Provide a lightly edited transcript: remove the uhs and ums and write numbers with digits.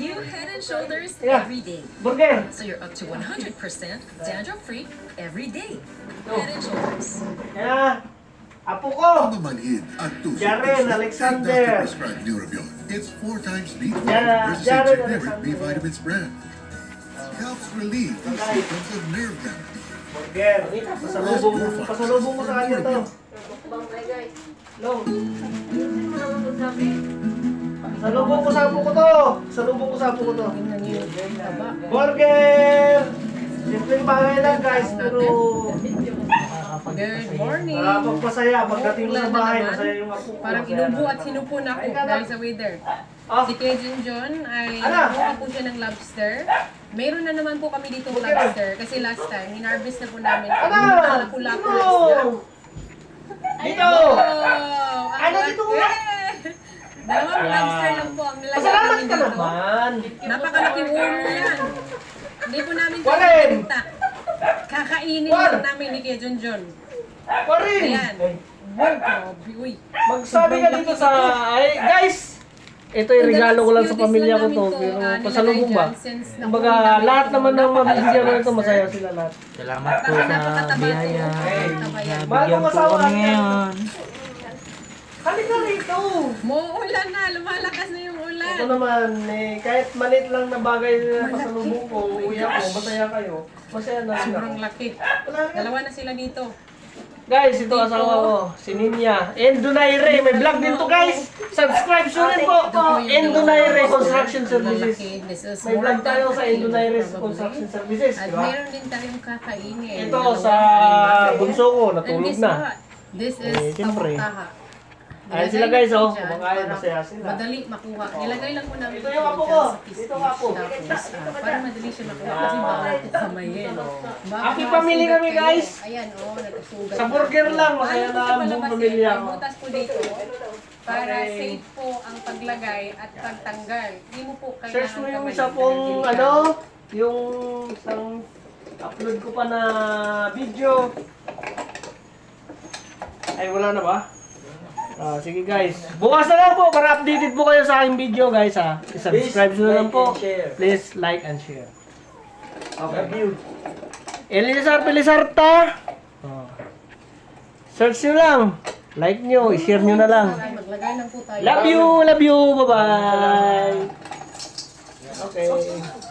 New Head and Shoulders Yeah. every day. Burger. So you're up to 100% dandruff-free every day. Oh. Head and Shoulders. Kaya, apo ko. Mamanhid at tusok Jaren puso. Alexander. Doctor prescribed Neurobion. It's 4 times B12 versus a Jaren generic Alexander. B vitamins brand. Helps relieve the symptoms of nerve damage. Burger. Pasalubong mo sa kanya to. Long. Salubong ko sa apo ko to. Salubong ko sa apo ko to. Burger. Simpleng bagay lang guys, pero Good morning. pagpasaya pagdating mo sa bahay, masaya yung apo ko. Parang inubo at sinupo na ako dahil sa weather. Ah, Si Kejin John ay Ano? nakuha po siya ng lobster. Meron na naman po kami dito lobster kasi last time, hinarvest na po namin. Ano? Lapu-lapu Dito! isda. Dito! Oh, Ano dito? Dalawang lobster lang po ang nilagay Pasalamat namin ka dito. naman. Napakalaking ulo yan. Hindi po namin ito Warren! pinita. Kakainin Warren! lang namin ni Kejin John. Parin! Ayan. Wow, grabe, uy. Magsabi ka dito sa... Ay, guys! Ito yung regalo ko lang sa pamilya ko to, pero pasalubong ba? Kumbaga, lahat naman ng mabibigyan ko ito, masaya sila lahat. Salamat po sa biyaya. Mahal Nabigyan ko po asawa kami niya. ngayon. Halika rito! Muulan na, lumalakas na yung ulan. Ito naman, kahit maliit lang na bagay na pasalubong ko, uwi ako, masaya kayo. Masaya na rin Sobrang ako. laki. Wala nga. Dalawa na sila dito. Guys, ito asawa ko, si Ninya. Endonaire, may vlog din to guys. Subscribe nyo rin po. Endonaire Construction Services. This is May vlog more tayo sa than Endonaire probably. Construction Services. At Di ba? meron din tayong kakainin. Ito sa bunso ko, And natulog guess na. what? This is siyempre. taha. Ayan Nilagay sila lang guys, po oh. dyan Kumakain, para masaya sila. Madali makuha. Nilagay lang po namin Ito yung apo ko. Dito ang apo. Tapos, para madali siya makuha kasi bawal po kamayin. Baka Happy family masugat kami, kayo. guys. Ayan, oh, nagkasugat. Sa burger lang, masaya Ano po na siya ang buong palabasin? pamilya ko. May butas po dito para Okay. safe po ang paglagay at pagtanggal. Hindi mo po kailangan Search mo yung kamayin. isa pong, Delikado. ano, yung isang upload ko pa na video. Ay, wala na ba? Sige guys. Bukas na lang po para updated po kayo sa aking video guys ha. I-subscribe nyo na lang po. Please like and share. Okay. Love you. Elizar Pelisarta. Search nyo lang. Like nyo. I-share nyo na lang. Maglagay lang po tayo. Love you. Love you. Bye-bye. Okay.